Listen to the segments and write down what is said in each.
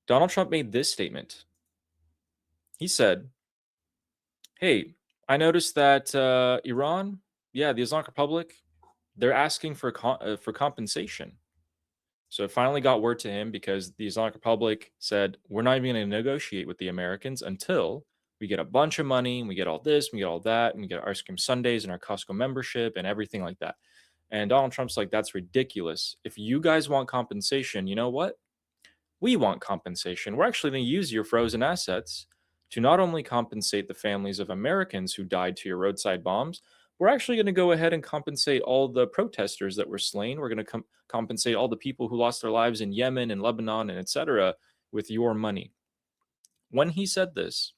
Donald Trump made this statement. He said, hey, I noticed that Iran, the Islamic Republic, they're asking for compensation. So it finally got word to him because the Islamic Republic said, we're not even going to negotiate with the Americans until we get a bunch of money and we get all this, we get all that, and we get our ice cream sundaes and our Costco membership and everything like that. And Donald Trump's like, that's ridiculous. If you guys want compensation, you know what? We want compensation. We're actually going to use your frozen assets to not only compensate the families of Americans who died to your roadside bombs, we're actually going to go ahead and compensate all the protesters that were slain. We're going to compensate all the people who lost their lives in Yemen and Lebanon and etc. with your money. When he said this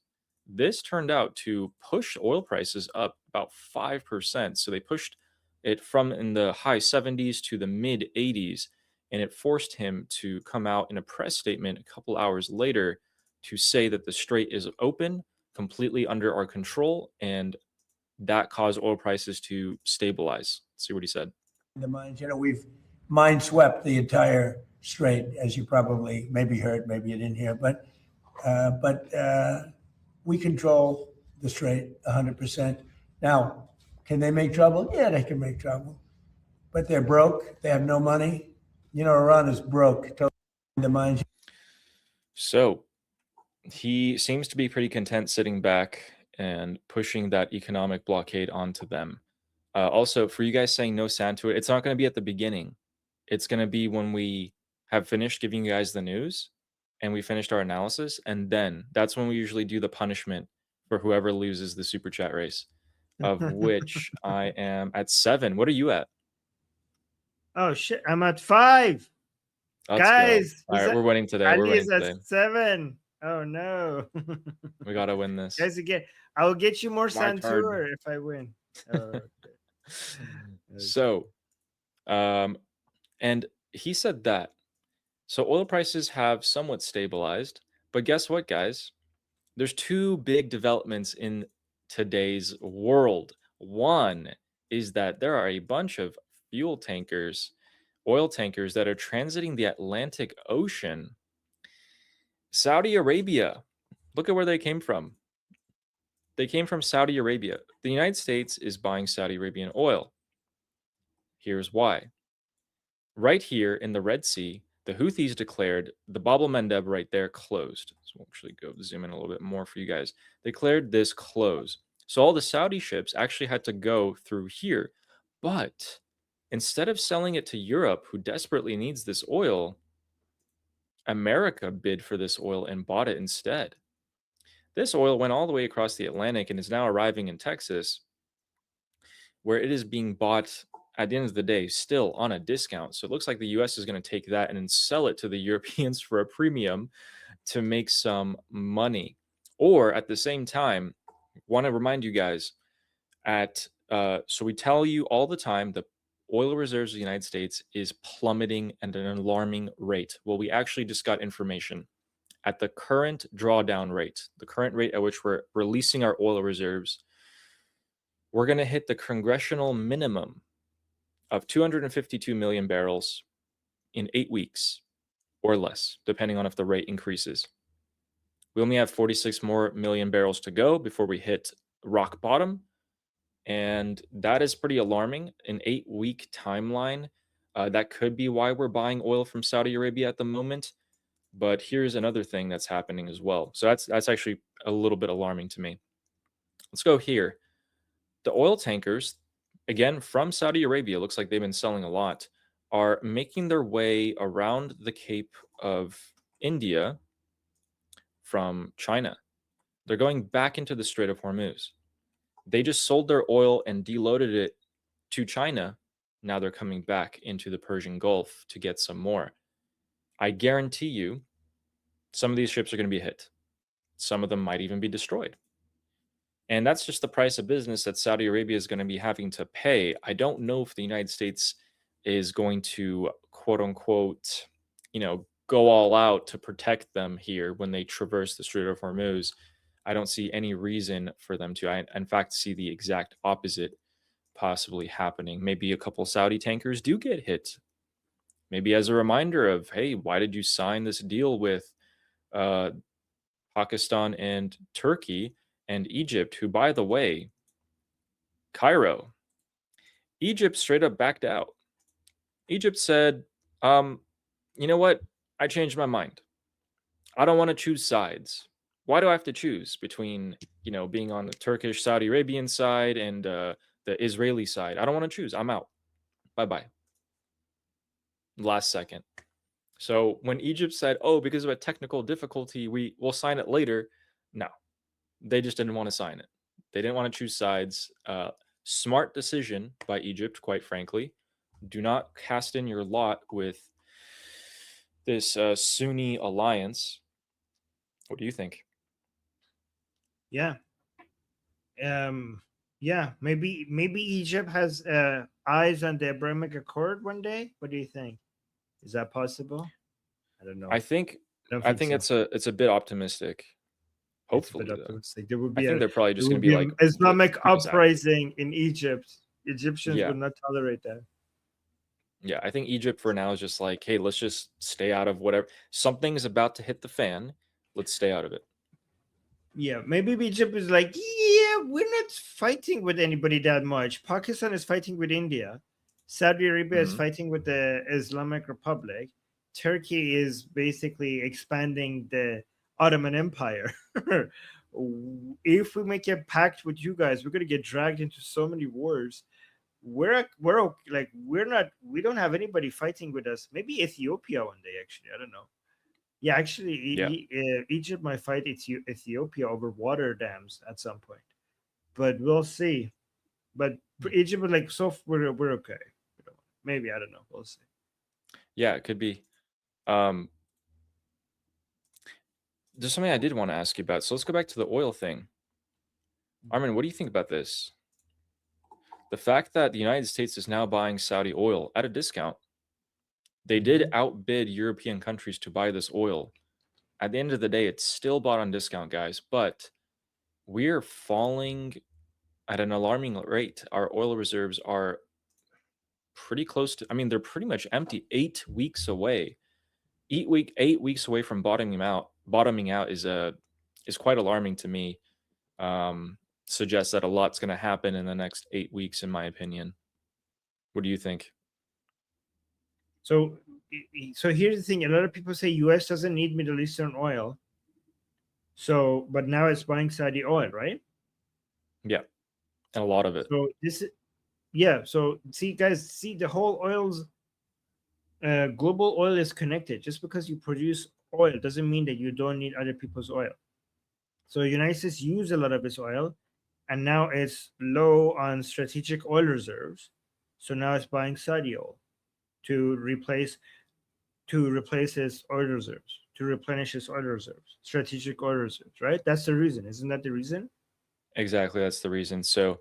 turned out to push oil prices up about 5%. So they pushed it from in the high 70s to the mid 80s, and it forced him to come out in a press statement a couple hours later to say that the strait is open, completely under our control, and that caused oil prices to stabilize. Let's see what he said. The mines, we've mine swept the entire strait, as you probably maybe heard, maybe you didn't hear, but we control the strait 100%. Now, can they make trouble? Yeah, they can make trouble, but they're broke. They have no money. Iran is broke. The mines. So he seems to be pretty content sitting back and pushing that economic blockade onto them. Also, for you guys saying no sand to it, it's not going to be at the beginning. It's going to be when we have finished giving you guys the news and we finished our analysis. And then that's when we usually do the punishment for whoever loses the super chat race, of which I am at 7. What are you at? Oh, shit. I'm at 5. Let's guys. All right, we're winning today. Andy We're winning is today. at 7. Oh, no. We got to win this. Guys, again, I will get you more My turn. Santur if I win. Oh, okay. So, and he said that. So oil prices have somewhat stabilized, but guess what, guys? There's 2 big developments in today's world. One is that there are a bunch of fuel tankers, oil tankers that are transiting the Atlantic Ocean. Saudi Arabia, look at where they came from. They came from Saudi Arabia. The United States is buying Saudi Arabian oil. Here's why. Right here in the Red Sea, the Houthis declared the Bab el-Mandeb right there closed. So we'll actually go zoom in a little bit more for you guys. They declared this closed. So all the Saudi ships actually had to go through here. But instead of selling it to Europe, who desperately needs this oil, America bid for this oil and bought it instead. This oil went all the way across the Atlantic and is now arriving in Texas, where it is being bought at the end of the day still on a discount. So it looks like the US is going to take that and then sell it to the Europeans for a premium to make some money. Or at the same time, want to remind you guys so we tell you all the time the oil reserves of the United States is plummeting at an alarming rate. Well, we actually just got information at the current drawdown rate, the current rate at which we're releasing our oil reserves, we're going to hit the congressional minimum of 252 million barrels in 8 weeks or less, depending on if the rate increases. We only have 46 more million barrels to go before we hit rock bottom. And that is pretty alarming. An 8-week timeline. That could be why we're buying oil from Saudi Arabia at the moment. But here's another thing that's happening as well. So that's actually a little bit alarming to me. Let's go here. The oil tankers, again, from Saudi Arabia, looks like they've been selling a lot, are making their way around the Cape of India from China. They're going back into the Strait of Hormuz. They just sold their oil and deloaded it to China. Now they're coming back into the Persian Gulf to get some more. I guarantee you some of these ships are going to be hit. Some of them might even be destroyed. And that's just the price of business that Saudi Arabia is going to be having to pay. I don't know if the United States is going to, quote unquote, go all out to protect them here when they traverse the Strait of Hormuz. I don't see any reason for them to. I, in fact, see the exact opposite possibly happening. Maybe a couple Saudi tankers do get hit. Maybe as a reminder of, hey, why did you sign this deal with uh, Pakistan and Turkey and Egypt, who, by the way, Cairo, Egypt straight up backed out. Egypt said, um, you know what? I changed my mind. I don't want to choose sides. Why do I have to choose between, being on the Turkish, Saudi Arabian side and the Israeli side? I don't want to choose. I'm out. Bye bye. Last second. So when Egypt said, oh, because of a technical difficulty, we will sign it later, no, they just didn't want to sign it. They didn't want to choose sides. Smart decision by Egypt, quite frankly. Do not cast in your lot with this Sunni alliance. What do you think? Yeah. Yeah, maybe Egypt has eyes on the Abrahamic Accord one day. What do you think? Is that possible? I don't know. I think I don't I think think so. it's a bit optimistic. It's a bit Hopefully, though. optimistic. There would I be think a they're probably there just going would to be be like, an Islamic keep us out. uprising in Egypt. Egyptians Yeah. would not tolerate that. Yeah, I think Egypt for now is just like, hey, let's just stay out of whatever. Something's about to hit the fan. Let's stay out of it. Yeah, maybe Egypt is like, yeah, we're not fighting with anybody that much. Pakistan is fighting with India. Saudi Arabia is Mhm. fighting with the Islamic Republic. Turkey is basically expanding the Ottoman Empire. If we make a pact with you guys, we're gonna get dragged into so many wars. Like we don't have anybody fighting with us. Maybe Ethiopia one day. Actually, I don't know. Yeah, actually, Yeah. Egypt might fight Ethiopia over water dams at some point, but we'll see. But for Egypt, like, so we're okay. Maybe, I don't know. We'll see. Yeah, it could be. Um, there's something I did want to ask you about. So let's go back to the oil thing. Armin, what do you think about this? The fact that the United States is now buying Saudi oil at a discount. They did outbid European countries to buy this oil. At the end of the day, it's still bought on discount, guys, but we're falling at an alarming rate. Our oil reserves are pretty close to, I mean, they're pretty much empty, 8 weeks away. 8 weeks away from bottoming out is quite alarming to me. Suggests that a lot's going to happen in the next 8 weeks, in my opinion. What do you think? So, so here's the thing: a lot of people say U.S. doesn't need Middle Eastern oil. So, but now it's buying Saudi oil, right? Yeah, and a lot of it. So yeah. So see, guys, see the whole oil's global oil is connected. Just because you produce oil doesn't mean that you don't need other people's oil. So United States use a lot of its oil, and now it's low on strategic oil reserves. So now it's buying Saudi oil to replace its oil reserves, to replenish its oil reserves, strategic oil reserves. Right? That's the reason, isn't that the reason? Exactly, that's the reason. So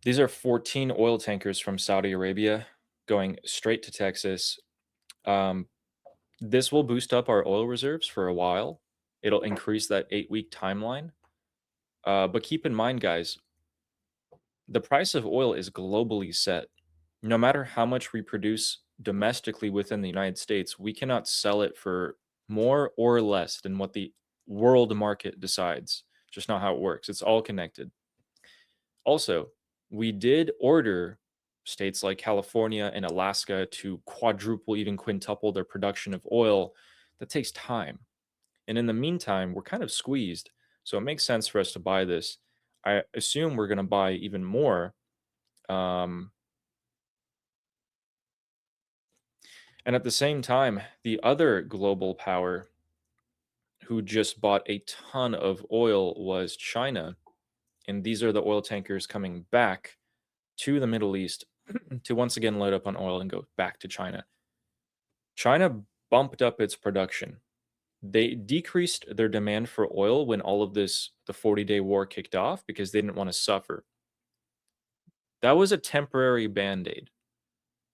these are 14 oil tankers from Saudi Arabia going straight to Texas. Um, this will boost up our oil reserves for a while. It'll increase that 8 week timeline. But keep in mind, guys, the price of oil is globally set. No matter how much we produce domestically within the United States, we cannot sell it for more or less than what the world market decides. Just not how it works. It's all connected. Also, we did order states like California and Alaska to quadruple, even quintuple their production of oil. That takes time. And in the meantime, we're kind of squeezed. So it makes sense for us to buy this. I assume we're going to buy even more. Um, and at the same time, the other global power who just bought a ton of oil was China. And these are the oil tankers coming back to the Middle East to once again load up on oil and go back to China. China bumped up its production. They decreased their demand for oil when all of this, the 40-day war kicked off because they didn't want to suffer. That was a temporary band aid.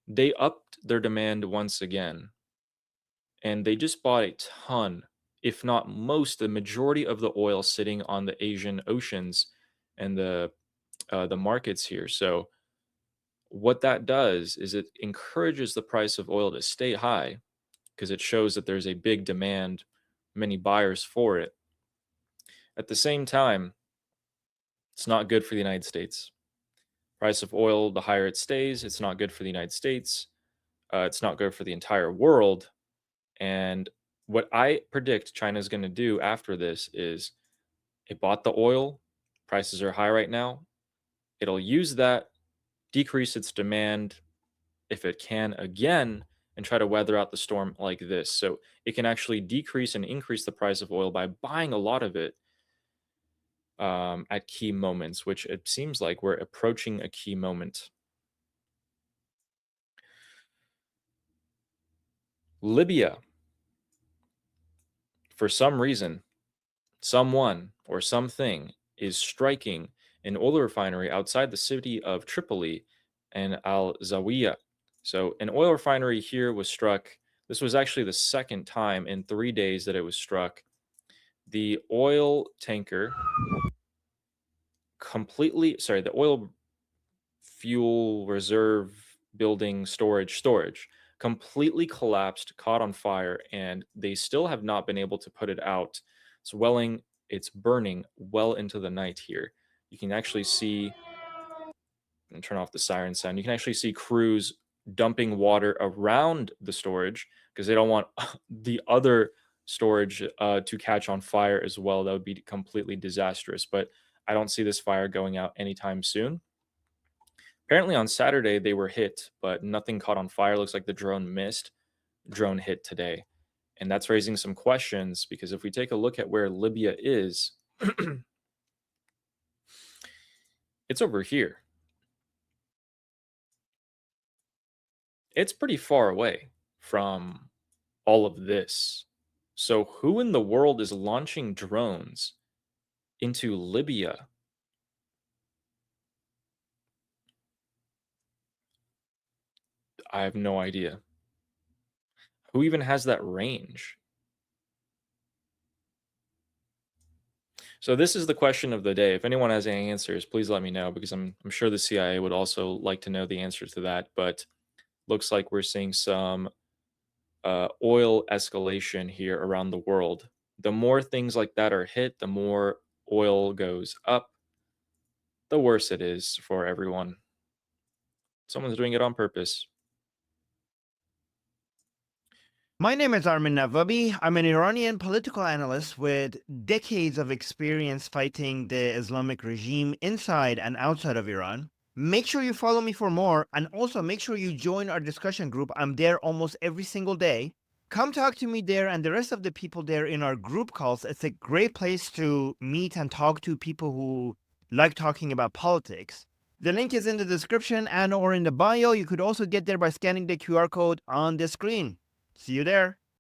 They upped their demand once again and they just bought a ton, if not most, the majority of the oil sitting on the Asian oceans and the markets here. So what that does is it encourages the price of oil to stay high because it shows that there's a big demand many buyers for it. At the same time, it's not good for the United States. Price of oil, the higher it stays, it's not good for the United States. It's not good for the entire world. And what I predict China is going to do after this is it bought the oil. Prices are high right now. It'll use that, decrease its demand if it can again, and try to weather out the storm like this. So it can actually decrease and increase the price of oil by buying a lot of it at key moments, which it seems like we're approaching a key moment. Libya, for some reason, someone or something is striking an oil refinery outside the city of Tripoli and Al Zawiya. So, an oil refinery here was struck. This was actually the second time in 3 days that it was struck. The oil tanker the oil fuel reserve building storage completely collapsed, caught on fire, and they still have not been able to put it out. It's burning well into the night here. You can actually see, and turn off the siren sound, you can actually see crews dumping water around the storage because they don't want the other storage to catch on fire as well. That would be completely disastrous. But I don't see this fire going out anytime soon. Apparently on Saturday they were hit, but nothing caught on fire. Looks like the drone missed. Drone hit today. And that's raising some questions because if we take a look at where Libya is, it's over here. It's pretty far away from all of this. So who in the world is launching drones into Libya? I have no idea. Who even has that range? So this is the question of the day. If anyone has any answers, please let me know because I'm sure the CIA would also like to know the answer to that. But looks like we're seeing some oil escalation here around the world. The more things like that are hit, the more oil goes up, the worse it is for everyone. Someone's doing it on purpose. My name is Armin Navabi. I'm an Iranian political analyst with decades of experience fighting the Islamic regime inside and outside of Iran. Make sure you follow me for more, and also make sure you join our discussion group. I'm there almost every single day. Come talk to me there and the rest of the people there in our group calls. It's a great place to meet and talk to people who like talking about politics. The link is in the description and or in the bio. You could also get there by scanning the QR code on the screen. See you there.